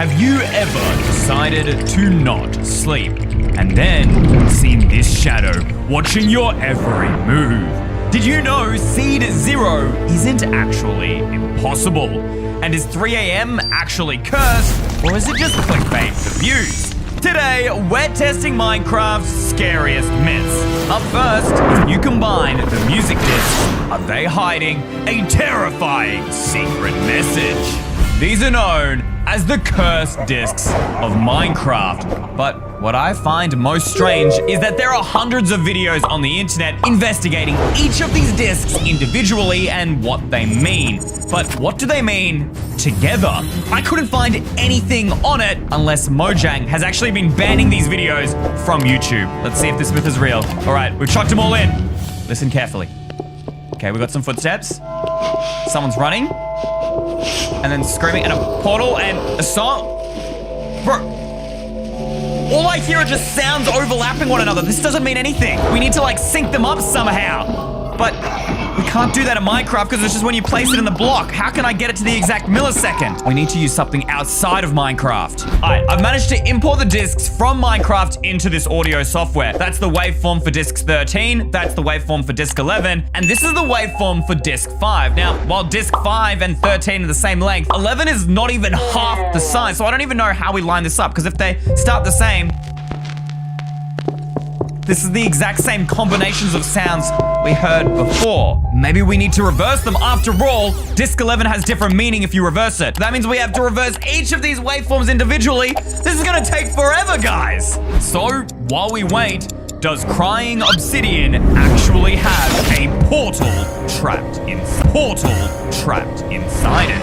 Have you ever decided to not sleep and then seen this shadow watching your every move? Did you know Seed Zero isn't actually impossible? And is 3 a.m. actually cursed, or is it just clickbait for views? Today, we're testing Minecraft's scariest myths. Up first, if you combine the music discs, are they hiding a terrifying secret message? These are known as the cursed discs of Minecraft. But what I find most strange is that there are hundreds of videos on the internet investigating each of these discs individually and what they mean. But what do they mean together? I couldn't find anything on it unless Mojang has actually been banning these videos from YouTube. Let's see if this myth is real. All right, we've chucked them all in. Listen carefully. Okay, we got some footsteps. Someone's running. And then screaming, and a portal, and a song. Bro, all I hear are just sounds overlapping one another. This doesn't mean anything. We need to like sync them up somehow. But we can't do that in Minecraft because it's just when you place it in the block. How can I get it to the exact millisecond? We need to use something outside of Minecraft. All right, I've managed to import the discs from Minecraft into this audio software. That's the waveform for disc 13, that's the waveform for disc 11, and this is the waveform for disc 5. Now, while disc 5 and 13 are the same length, 11 is not even half the size, so I don't even know how we line this up, because if they start the same, this is the exact same combinations of sounds we heard before. Maybe we need to reverse them. After all, disc 11 has different meaning if you reverse it. That means we have to reverse each of these waveforms individually. This is gonna take forever, guys. So, while we wait, does crying obsidian actually have a portal trapped inside it?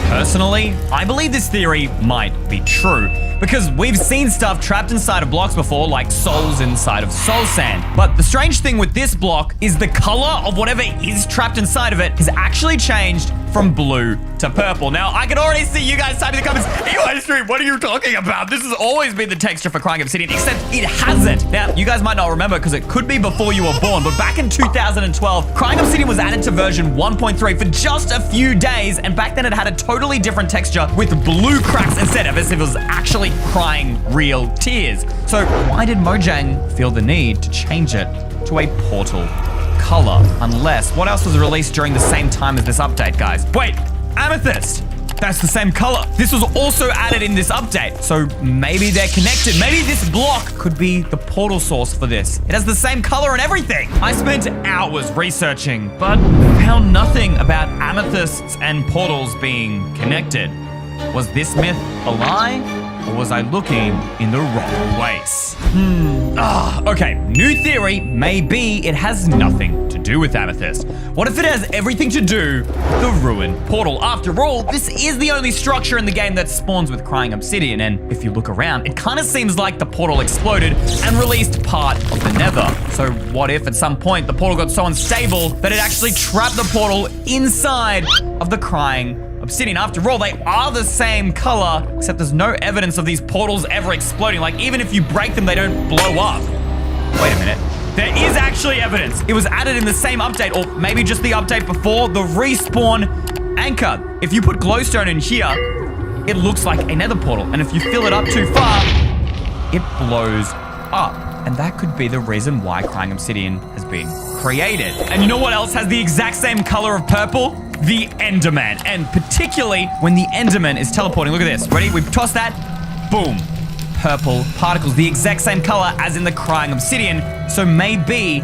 Personally, I believe this theory might be true, because we've seen stuff trapped inside of blocks before, like souls inside of soul sand. But the strange thing with this block is the color of whatever is trapped inside of it has actually changed from blue to purple. Now, I can already see you guys typing in the comments, EYstreem, what are you talking about? This has always been the texture for crying obsidian, except it hasn't. Now, you guys might not remember because it could be before you were born, but back in 2012, crying obsidian was added to version 1.3 for just a few days, and back then it had a totally different texture with blue cracks instead of as if it was actually crying real tears. So why did Mojang feel the need to change it to a portal color? Unless, what else was released during the same time as this update, guys? Wait, amethyst. That's the same color. This was also added in this update. So maybe they're connected. Maybe this block could be the portal source for this. It has the same color and everything. I spent hours researching, but found nothing about amethysts and portals being connected. Was this myth a lie? Or was I looking in the wrong place? Okay, new theory, maybe it has nothing to do with amethyst. What if it has everything to do with the ruined portal? After all, this is the only structure in the game that spawns with crying obsidian, and if you look around, it kind of seems like the portal exploded and released part of the nether. So what if at some point the portal got so unstable that it actually trapped the portal inside of the crying obsidian? After all, they are the same color, except there's no evidence of these portals ever exploding. Like, even if you break them, they don't blow up. Wait a minute. There is actually evidence. It was added in the same update, or maybe just the update before, the respawn anchor. If you put glowstone in here, it looks like a nether portal. And if you fill it up too far, it blows up. And that could be the reason why crying obsidian has been created. And you know what else has the exact same color of purple? The Enderman. And particularly when the Enderman is teleporting. Look at this. Ready? We've tossed that. Boom. Purple particles. The exact same color as in the crying obsidian. So maybe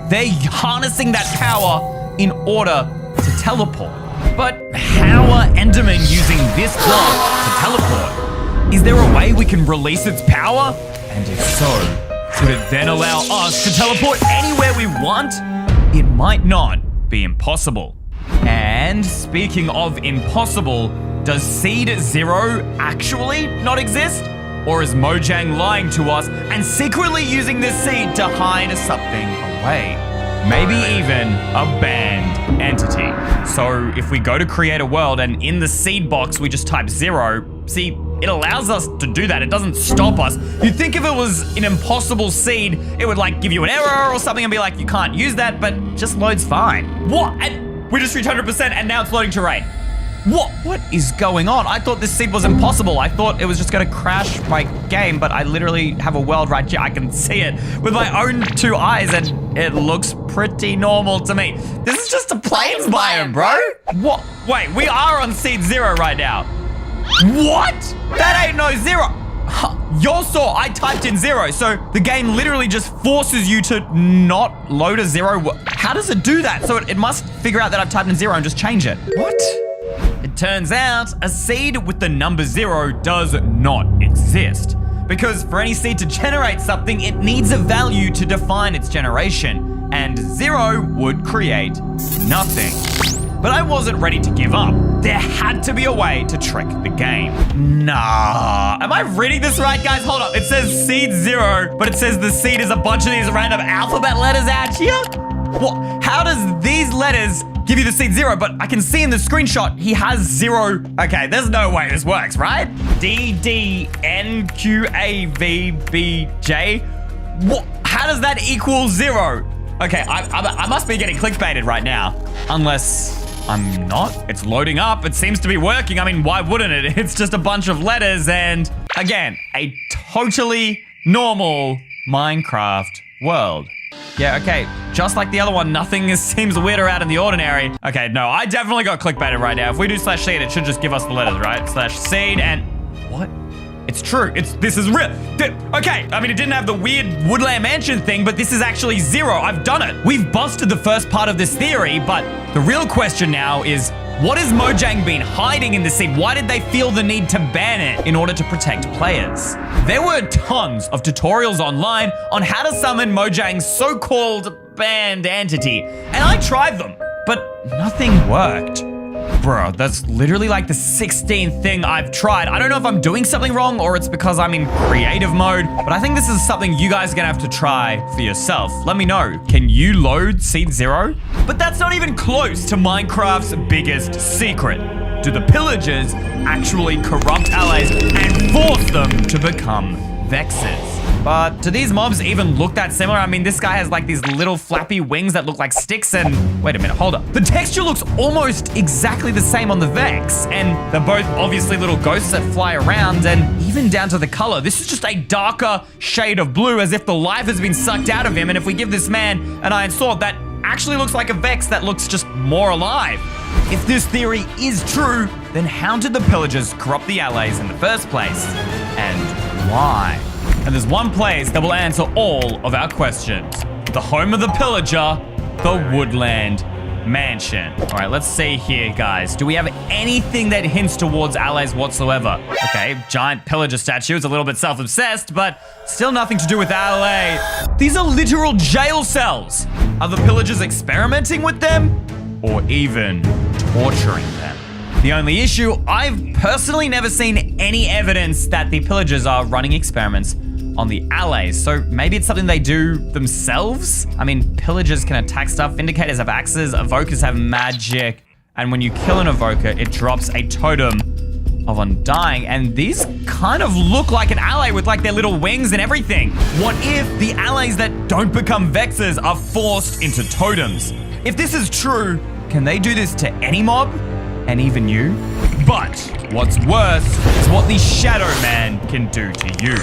they're harnessing that power in order to teleport. But how are Endermen using this block to teleport? Is there a way we can release its power? And if so, could it then allow us to teleport anywhere we want? It might not be impossible. And speaking of impossible, does Seed Zero actually not exist? Or is Mojang lying to us and secretly using this seed to hide something away? Maybe even a banned entity. So if we go to create a world and in the seed box we just type 0, see, it allows us to do that. It doesn't stop us. You'd think if it was an impossible seed, it would like give you an error or something and be like, you can't use that, but just loads fine. What? And we just reached 100% and now it's loading terrain. What is going on? I thought this seed was impossible. I thought it was just gonna crash my game, but I literally have a world right here. I can see it with my own 2 eyes, and it looks pretty normal to me. This is just a plains biome, bro. What? Wait, we are on seed 0 right now. What? That ain't no 0. Y'all saw I typed in 0, so the game literally just forces you to not load a 0. How does it do that? So it must figure out that I've typed in 0 and just change it. What? It turns out a seed with the number 0 does not exist. Because for any seed to generate something, it needs a value to define its generation. And 0 would create nothing. But I wasn't ready to give up. There had to be a way to trick the game. Nah. Am I reading this right, guys? Hold up. It says seed 0, but it says the seed is a bunch of these random alphabet letters out here? What? How does these letters give you the seed 0? But I can see in the screenshot, he has 0. Okay, there's no way this works, right? D, D, N, Q, A, V, B, J. What? How does that equal 0? Okay, I must be getting clickbaited right now. Unless I'm not. It's loading up. It seems to be working. I mean, why wouldn't it? It's just a bunch of letters and, again, a totally normal Minecraft world. Yeah, okay. Just like the other one, nothing seems weird or out in the ordinary. Okay, no, I definitely got clickbaited right now. If we do /seed, it should just give us the letters, right? /seed and... What? It's true. This is real. Okay, I mean, it didn't have the weird Woodland Mansion thing, but this is actually 0. I've done it. We've busted the first part of this theory, but the real question now is, what has Mojang been hiding in the seed? Why did they feel the need to ban it in order to protect players? There were tons of tutorials online on how to summon Mojang's so-called banned entity, and I tried them, but nothing worked. Bro, that's literally like the 16th thing I've tried. I don't know if I'm doing something wrong or it's because I'm in creative mode, but I think this is something you guys are gonna have to try for yourself. Let me know. Can you load seed 0? But that's not even close to Minecraft's biggest secret. Do the pillagers actually corrupt allies and force them to become Vexes? But do these mobs even look that similar? I mean, this guy has like these little flappy wings that look like sticks and... Wait a minute, hold up. The texture looks almost exactly the same on the Vex, and they're both obviously little ghosts that fly around, and even down to the color. This is just a darker shade of blue, as if the life has been sucked out of him, and if we give this man an iron sword, that actually looks like a Vex that looks just more alive. If this theory is true, then how did the pillagers corrupt the allies in the first place? And why? And there's one place that will answer all of our questions. The home of the pillager, the Woodland Mansion. All right, let's see here, guys. Do we have anything that hints towards allies whatsoever? Okay, giant pillager statue. It's a little bit self-obsessed, but still nothing to do with ally. These are literal jail cells. Are the pillagers experimenting with them? Or even torturing them? The only issue, I've personally never seen any evidence that the pillagers are running experiments on the allies, so maybe it's something they do themselves? I mean, pillagers can attack stuff, Vindicators have axes, Evokers have magic, and when you kill an Evoker, it drops a totem of Undying, and these kind of look like an ally with like their little wings and everything. What if the allies that don't become Vexes are forced into totems? If this is true, can they do this to any mob? And even you? But what's worse is what the Shadow Man can do to you.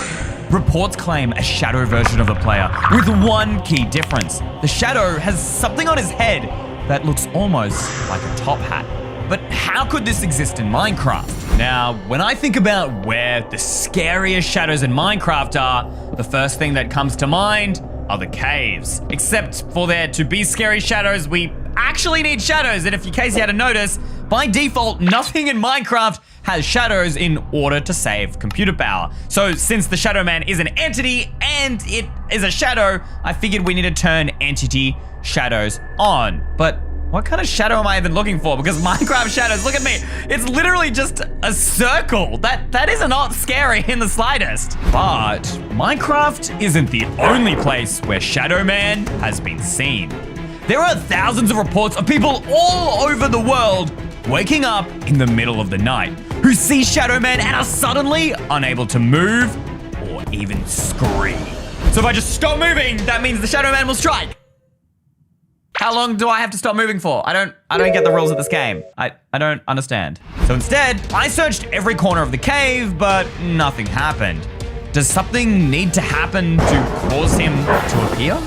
Reports claim a shadow version of the player with one key difference. The shadow has something on his head that looks almost like a top hat. But how could this exist in Minecraft? Now, when I think about where the scariest shadows in Minecraft are, the first thing that comes to mind are the caves. Except for there to be scary shadows, we actually need shadows. And if in case you hadn't noticed, by default, nothing in Minecraft has shadows in order to save computer power. So since the Shadow Man is an entity and it is a shadow, I figured we need to turn entity shadows on. But what kind of shadow am I even looking for? Because Minecraft shadows, look at me. It's literally just a circle. That is not scary in the slightest. But Minecraft isn't the only place where Shadow Man has been seen. There are thousands of reports of people all over the world waking up in the middle of the night who see Shadow Man and are suddenly unable to move or even scream. So if I just stop moving, that means the Shadow Man will strike. How long do I have to stop moving for? I don't get the rules of this game. I don't understand. So instead, I searched every corner of the cave, but nothing happened. Does something need to happen to cause him to appear?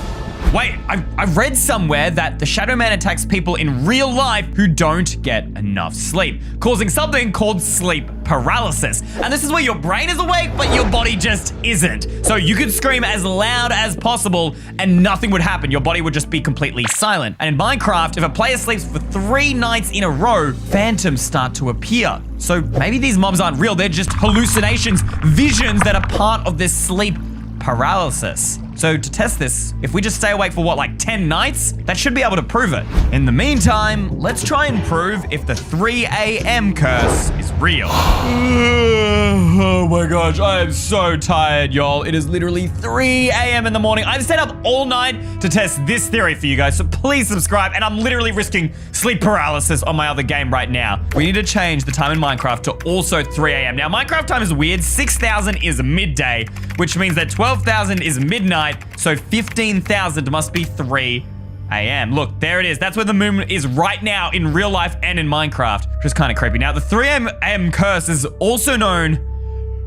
Wait, I've read somewhere that the Shadow Man attacks people in real life who don't get enough sleep, causing something called sleep paralysis. And this is where your brain is awake, but your body just isn't. So you could scream as loud as possible and nothing would happen. Your body would just be completely silent. And in Minecraft, if a player sleeps for 3 nights in a row, phantoms start to appear. So maybe these mobs aren't real, they're just hallucinations, visions that are part of this sleep paralysis. So to test this, if we just stay awake for what, like 10 nights? That should be able to prove it. In the meantime, let's try and prove if the 3 a.m. curse is real. Oh my gosh, I am so tired, y'all. It is literally 3 a.m. in the morning. I've stayed up all night to test this theory for you guys, so please subscribe. And I'm literally risking sleep paralysis on my other game right now. We need to change the time in Minecraft to also 3 a.m. Now, Minecraft time is weird. 6,000 is midday, which means that 12,000 is midnight. So 15,000 must be 3 a.m. Look, there it is. That's where the moon is right now in real life and in Minecraft, which is kind of creepy. Now, the 3 a.m. curse is also known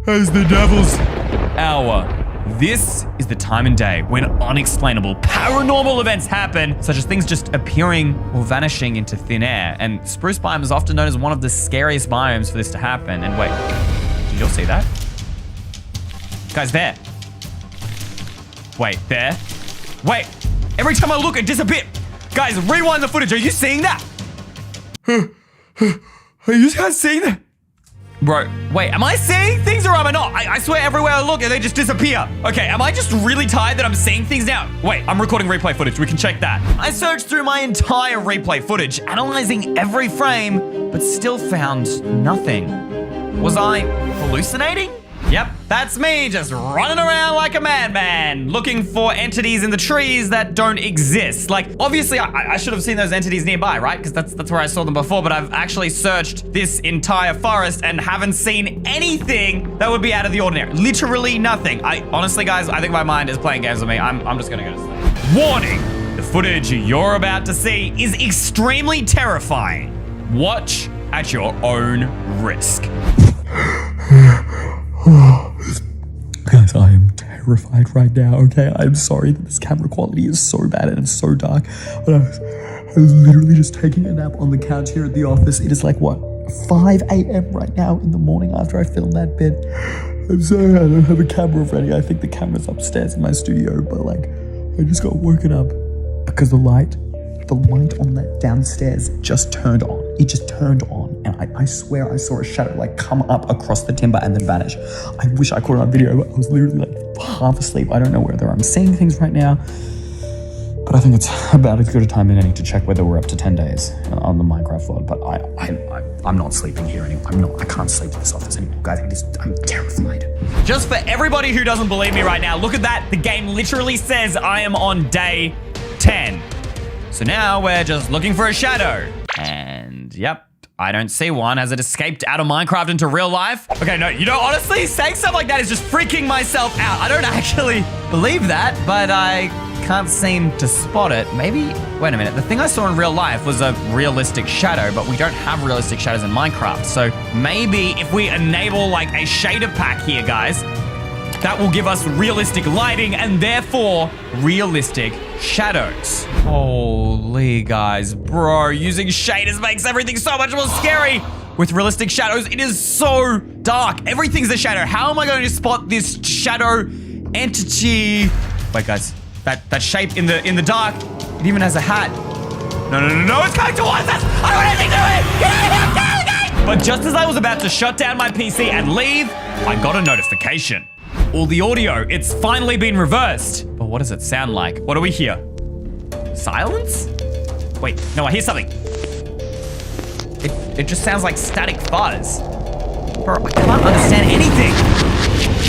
as the Devil's Hour. This is the time and day when unexplainable paranormal events happen, such as things just appearing or vanishing into thin air. And Spruce Biome is often known as one of the scariest biomes for this to happen. And wait, did you all see that? Guys, there. Wait, there. Wait, every time I look, it disappears. Guys, rewind the footage. Are you seeing that? Are you guys seeing that? Bro, wait, am I seeing things or am I not? I swear everywhere I look, they just disappear. Okay, am I just really tired that I'm seeing things now? Wait, I'm recording replay footage. We can check that. I searched through my entire replay footage, analyzing every frame, but still found nothing. Was I hallucinating? Yep, that's me just running around like a madman, looking for entities in the trees that don't exist. Like, obviously, I should have seen those entities nearby, right? Because that's where I saw them before, but I've actually searched this entire forest and haven't seen anything that would be out of the ordinary. Literally nothing. Honestly, guys, I think my mind is playing games with me. I'm just gonna go to sleep. Warning! The footage you're about to see is extremely terrifying. Watch at your own risk. Guys, I am terrified right now, okay? I'm sorry that this camera quality is so bad and it's so dark, but I was literally just taking a nap on the couch here at the office. It is like, what, 5 a.m. right now in the morning after I filmed that bit. I'm sorry I don't have a camera ready. I think the camera's upstairs in my studio, but like, I just got woken up because the light on that downstairs just turned on. It just turned on, and I swear I saw a shadow like come up across the timber and then vanish. I wish I caught it on video, but I was literally like half asleep. I don't know whether I'm seeing things right now, but I think it's about as good a time as any to check whether we're up to 10 days on the Minecraft VOD. But I'm not sleeping here anymore. I can't sleep in this office anymore, guys. I'm terrified. Just for everybody who doesn't believe me right now, look at that. The game literally says I am on day 10. So now we're just looking for a shadow. And yep, I don't see one. Has it escaped out of Minecraft into real life? Okay, no, you know, honestly, saying stuff like that is just freaking myself out. I don't actually believe that, but I can't seem to spot it. Maybe, wait a minute. The thing I saw in real life was a realistic shadow, but we don't have realistic shadows in Minecraft. So maybe if we enable like a shader pack here, guys, that will give us realistic lighting and therefore realistic shadows. Holy guys, bro, using shaders makes everything so much more scary. With realistic shadows, it is so dark. Everything's a shadow. How am I going to spot this shadow entity? Wait, guys, that shape in the dark, it even has a hat. No, it's coming towards us. I don't want anything to do with it. Get out of here, But just as I was about to shut down my PC and leave, I got a notification. All the audio, it's finally been reversed. But what does it sound like? What do we hear? Silence? Wait, no, I hear something. It just sounds like static fuzz. Bro, I can't understand anything.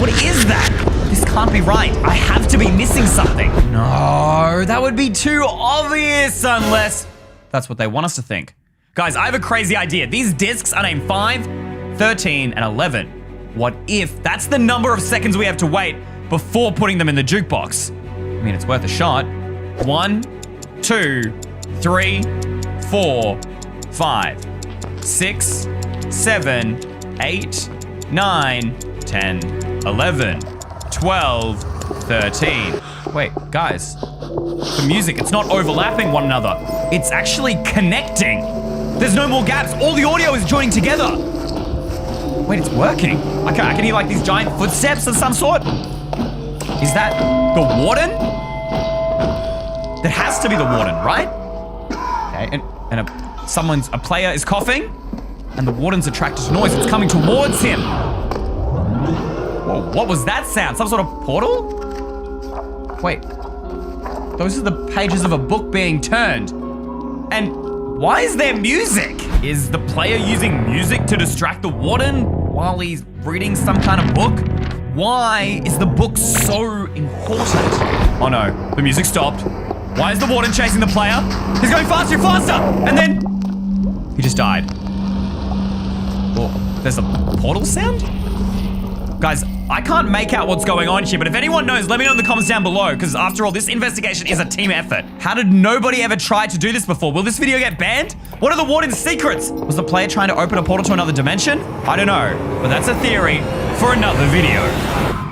What is that? This can't be right. I have to be missing something. No, that would be too obvious unless that's what they want us to think. Guys, I have a crazy idea. These discs are named 5, 13, and 11. What if that's the number of seconds we have to wait before putting them in the jukebox? I mean, it's worth a shot. 1, 2, 3, 4, 5, 6, 7, 8, 9, 10, 11, 12, 13. Wait, guys. The music, it's not overlapping one another. It's actually connecting. There's no more gaps. All the audio is joining together. Wait, it's working. I can hear like these giant footsteps of some sort. Is that the warden? That has to be the warden, right? Okay, and a player is coughing, and the warden's attracted to noise. It's coming towards him. Whoa, what was that sound? Some sort of portal? Wait, those are the pages of a book being turned. And why is there music? Is the player using music to distract the warden while he's reading some kind of book? Why is the book so important? Oh no, the music stopped. Why is the warden chasing the player? He's going faster and faster! And then he just died. Oh, there's a portal sound? Guys, I can't make out what's going on here, but if anyone knows, let me know in the comments down below, because after all, this investigation is a team effort. How did nobody ever try to do this before? Will this video get banned? What are the warden's secrets? Was the player trying to open a portal to another dimension? I don't know, but that's a theory for another video.